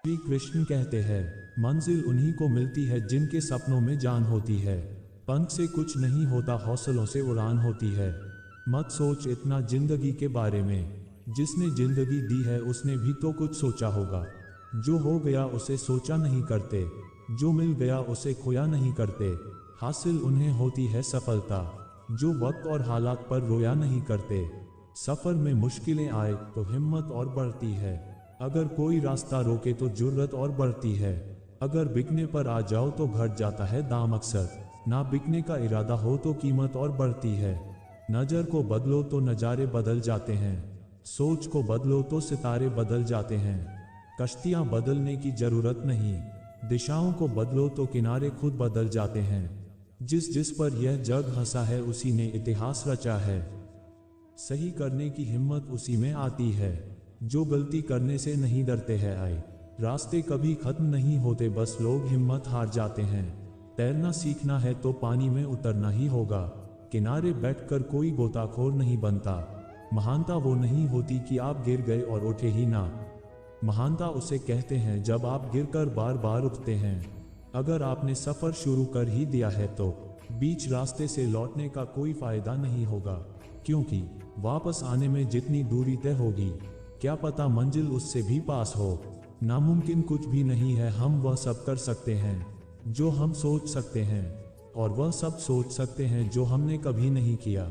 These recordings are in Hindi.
श्री कृष्ण कहते हैं, मंजिल उन्हीं को मिलती है जिनके सपनों में जान होती है। पंख से कुछ नहीं होता, हौसलों से उड़ान होती है। मत सोच इतना जिंदगी के बारे में, जिसने जिंदगी दी है उसने भी तो कुछ सोचा होगा। जो हो गया उसे सोचा नहीं करते, जो मिल गया उसे खोया नहीं करते। हासिल उन्हें होती है सफलता, जो वक्त और हालात पर रोया नहीं करते। सफर में मुश्किलें आए तो हिम्मत और बढ़ती है। अगर कोई रास्ता रोके तो जुर्रत और बढ़ती है। अगर बिकने पर आ जाओ तो घट जाता है दाम अक्सर। ना बिकने का इरादा हो तो कीमत और बढ़ती है। नजर को बदलो तो नज़ारे बदल जाते हैं। सोच को बदलो तो सितारे बदल जाते हैं। कश्तियां बदलने की जरूरत नहीं, दिशाओं को बदलो तो किनारे खुद बदल जाते हैं। जिस जिस पर यह जग हंसा है उसी ने इतिहास रचा है। सही करने की हिम्मत उसी में आती है, जो गलती करने से नहीं डरते हैं। आए रास्ते कभी खत्म नहीं होते, बस लोग हिम्मत हार जाते हैं। तैरना सीखना है तो पानी में उतरना ही होगा। किनारे बैठकर कोई गोताखोर नहीं बनता। महानता वो नहीं होती कि आप गिर गए और उठे ही ना। महानता उसे कहते हैं जब आप गिरकर बार बार उठते हैं। अगर आपने सफर शुरू कर ही दिया है तो बीच रास्ते से लौटने का कोई फायदा नहीं होगा, क्योंकि वापस आने में जितनी दूरी तय होगी, क्या पता मंजिल उससे भी पास हो। नामुमकिन कुछ भी नहीं है, हम वह सब कर सकते हैं जो हम सोच सकते हैं, और वह सब सोच सकते हैं जो हमने कभी नहीं किया।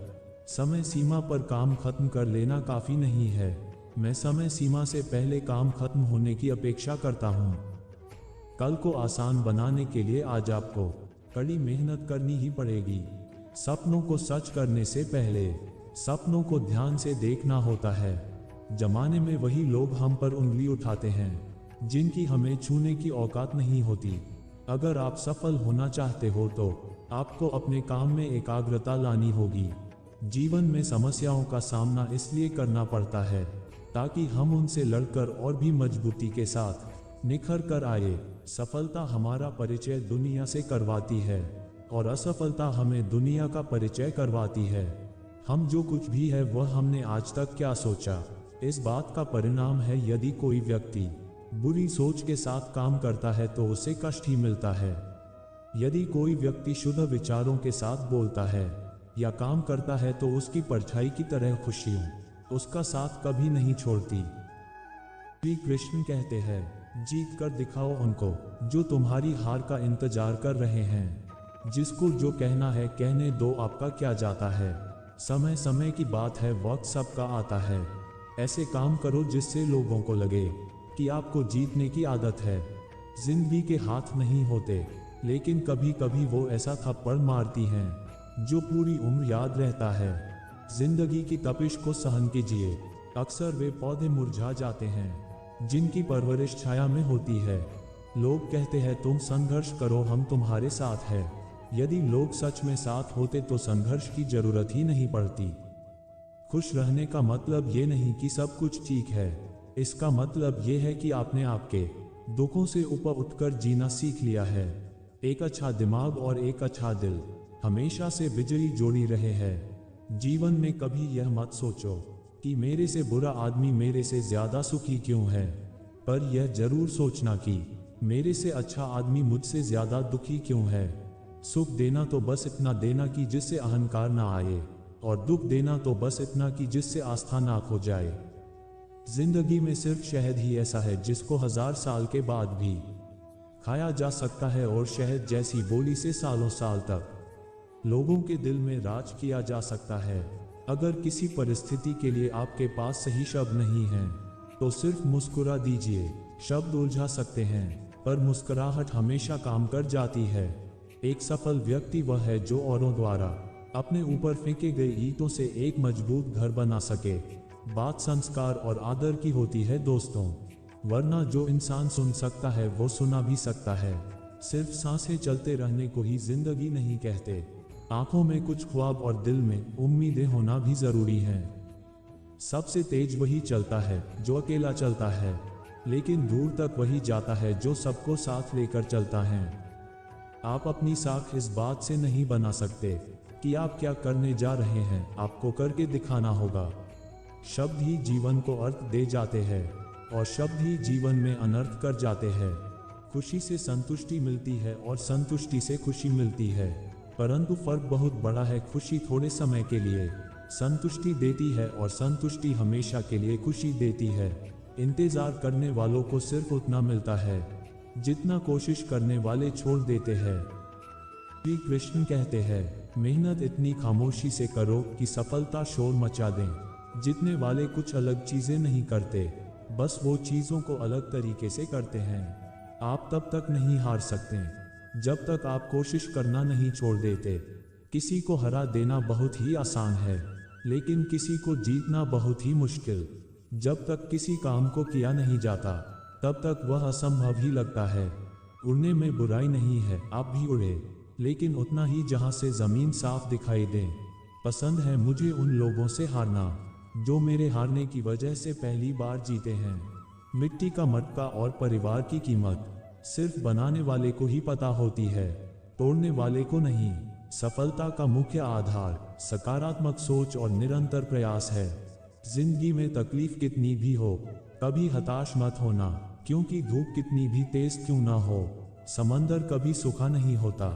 समय सीमा पर काम खत्म कर लेना काफी नहीं है। मैं समय सीमा से पहले काम खत्म होने की अपेक्षा करता हूँ। कल को आसान बनाने के लिए आज आपको कड़ी मेहनत करनी ही पड़ेगी। सपनों को सच करने से पहले सपनों को ध्यान से देखना होता है। जमाने में वही लोग हम पर उंगली उठाते हैं जिनकी हमें छूने की औकात नहीं होती। अगर आप सफल होना चाहते हो तो आपको अपने काम में एकाग्रता लानी होगी। जीवन में समस्याओं का सामना इसलिए करना पड़ता है ताकि हम उनसे लड़कर और भी मजबूती के साथ निखर कर आए। सफलता हमारा परिचय दुनिया से करवाती है और असफलता हमें दुनिया का परिचय करवाती है। हम जो कुछ भी है वह हमने आज तक क्या सोचा, इस बात का परिणाम है। यदि कोई व्यक्ति बुरी सोच के साथ काम करता है तो उसे कष्ट ही मिलता है। यदि कोई व्यक्ति शुद्ध विचारों के साथ बोलता है या काम करता है तो उसकी परछाई की तरह खुशियों उसका साथ कभी नहीं छोड़ती। श्री कृष्ण कहते हैं, जीत कर दिखाओ उनको जो तुम्हारी हार का इंतजार कर रहे हैं। जिसको जो कहना है कहने दो, आपका क्या जाता है। समय समय की बात है, वक्त सबका आता है। ऐसे काम करो जिससे लोगों को लगे कि आपको जीतने की आदत है। जिंदगी के हाथ नहीं होते, लेकिन कभी कभी वो ऐसा थप्पड़ मारती हैं जो पूरी उम्र याद रहता है। जिंदगी की तपिश को सहन कीजिए। अक्सर वे पौधे मुरझा जाते हैं जिनकी परवरिश छाया में होती है। लोग कहते हैं तुम संघर्ष करो, हम तुम्हारे साथ हैं। यदि लोग सच में साथ होते तो संघर्ष की जरूरत ही नहीं पड़ती। खुश रहने का मतलब ये नहीं कि सब कुछ ठीक है, इसका मतलब ये है कि आपने आपके दुखों से ऊपर उठकर जीना सीख लिया है। एक अच्छा दिमाग और एक अच्छा दिल हमेशा से बिजली जोड़ी रहे हैं। जीवन में कभी यह मत सोचो कि मेरे से बुरा आदमी मेरे से ज्यादा सुखी क्यों है, पर यह जरूर सोचना कि मेरे से अच्छा आदमी मुझसे ज्यादा दुखी क्यों है। सुख देना तो बस इतना देना कि जिससे अहंकार ना आए, और दुख देना तो बस इतना कि जिससे आस्था ना खो जाए। जिंदगी में सिर्फ शहद ही ऐसा है जिसको 1000 साल के बाद भी खाया जा सकता है, और शहद जैसी बोली से सालों साल तक लोगों के दिल में राज किया जा सकता है। अगर किसी परिस्थिति के लिए आपके पास सही शब्द नहीं है तो सिर्फ मुस्कुरा दीजिए। शब्द उलझा सकते हैं पर मुस्कुराहट हमेशा काम कर जाती है। एक सफल व्यक्ति वह है जो औरों द्वारा अपने ऊपर फेंके गए ईंटों से एक मजबूत घर बना सके। बात संस्कार और आदर की होती है दोस्तों, वरना जो इंसान सुन सकता है वो सुना भी सकता है। सिर्फ सांसें चलते रहने को ही जिंदगी नहीं कहते। आंखों में कुछ ख्वाब और दिल में उम्मीदें होना भी जरूरी है। सबसे तेज वही चलता है जो अकेला चलता है, लेकिन दूर तक वही जाता है जो सबको साथ लेकर चलता है। आप अपनी साख इस बात से नहीं बना सकते कि आप क्या करने जा रहे हैं, आपको करके दिखाना होगा। शब्द ही जीवन को अर्थ दे जाते हैं। और शब्द ही जीवन में अनर्थ कर जाते हैं। खुशी से संतुष्टि मिलती है और संतुष्टि से खुशी मिलती है, परंतु फर्क बहुत बड़ा है। खुशी थोड़े समय के लिए संतुष्टि देती है और संतुष्टि हमेशा के लिए खुशी देती है। इंतजार करने वालों को सिर्फ उतना मिलता है जितना कोशिश करने वाले छोड़ देते हैं। श्री कृष्ण कहते हैं, मेहनत इतनी खामोशी से करो कि सफलता शोर मचा दें। जीतने वाले कुछ अलग चीजें नहीं करते, बस वो चीजों को अलग तरीके से करते हैं। आप तब तक नहीं हार सकते जब तक आप कोशिश करना नहीं छोड़ देते। किसी को हरा देना बहुत ही आसान है, लेकिन किसी को जीतना बहुत ही मुश्किल। जब तक किसी काम को किया नहीं जाता, तब तक वह असंभव ही लगता है। उड़ने में बुराई नहीं है, आप भी उड़े, लेकिन उतना ही जहां से जमीन साफ दिखाई दे। पसंद है मुझे उन लोगों से हारना जो मेरे हारने की वजह से पहली बार जीते हैं। मिट्टी का मटका और परिवार की कीमत सिर्फ बनाने वाले को ही पता होती है, तोड़ने वाले को नहीं। सफलता का मुख्य आधार सकारात्मक सोच और निरंतर प्रयास है। जिंदगी में तकलीफ कितनी भी हो, कभी हताश मत होना, क्योंकि धूप कितनी भी तेज क्यों ना हो, समंदर कभी सूखा नहीं होता।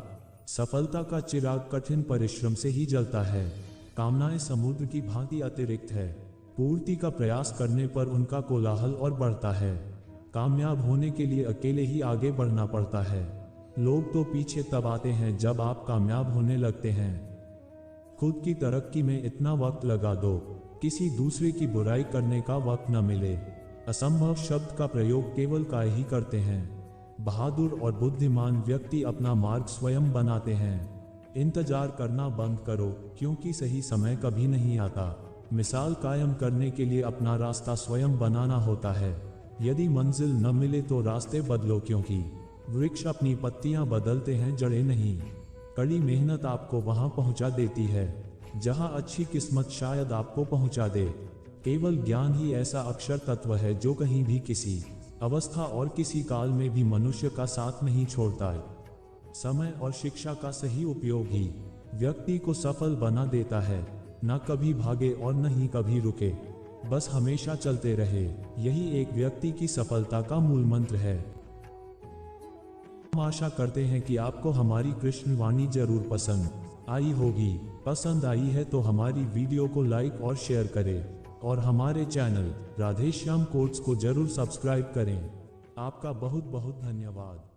सफलता का चिराग कठिन परिश्रम से ही जलता है। कामनाएं समुद्र की भांति अतिरिक्त है, पूर्ति का प्रयास करने पर उनका कोलाहल और बढ़ता है। कामयाब होने के लिए अकेले ही आगे बढ़ना पड़ता है। लोग तो पीछे तब आते हैं जब आप कामयाब होने लगते हैं। खुद की तरक्की में इतना वक्त लगा दो, किसी दूसरे की बुराई करने का वक्त न मिले। असंभव शब्द का प्रयोग केवल काय ही करते हैं। बहादुर और बुद्धिमान व्यक्ति अपना मार्ग स्वयं बनाते हैं। इंतजार करना बंद करो, क्योंकि सही समय कभी नहीं आता। मिसाल कायम करने के लिए अपना रास्ता स्वयं बनाना होता है। यदि मंजिल न मिले तो रास्ते बदलो, क्योंकि वृक्ष अपनी पत्तियां बदलते हैं, जड़ें नहीं। कड़ी मेहनत आपको वहां पहुंचा देती है जहां अच्छी किस्मत शायद आपको पहुंचा दे। केवल ज्ञान ही ऐसा अक्षर तत्व है जो कहीं भी, किसी अवस्था और किसी काल में भी मनुष्य का साथ नहीं छोड़ता है। समय और शिक्षा का सही उपयोग ही व्यक्ति को सफल बना देता है। न कभी भागे और न ही कभी रुके, बस हमेशा चलते रहे। यही एक व्यक्ति की सफलता का मूल मंत्र है। हम आशा करते हैं कि आपको हमारी कृष्ण वाणी जरूर पसंद आई होगी। पसंद आई है तो हमारी वीडियो को लाइक और शेयर करें और हमारे चैनल राधेश्याम कोट्स को जरूर सब्सक्राइब करें। आपका बहुत बहुत धन्यवाद।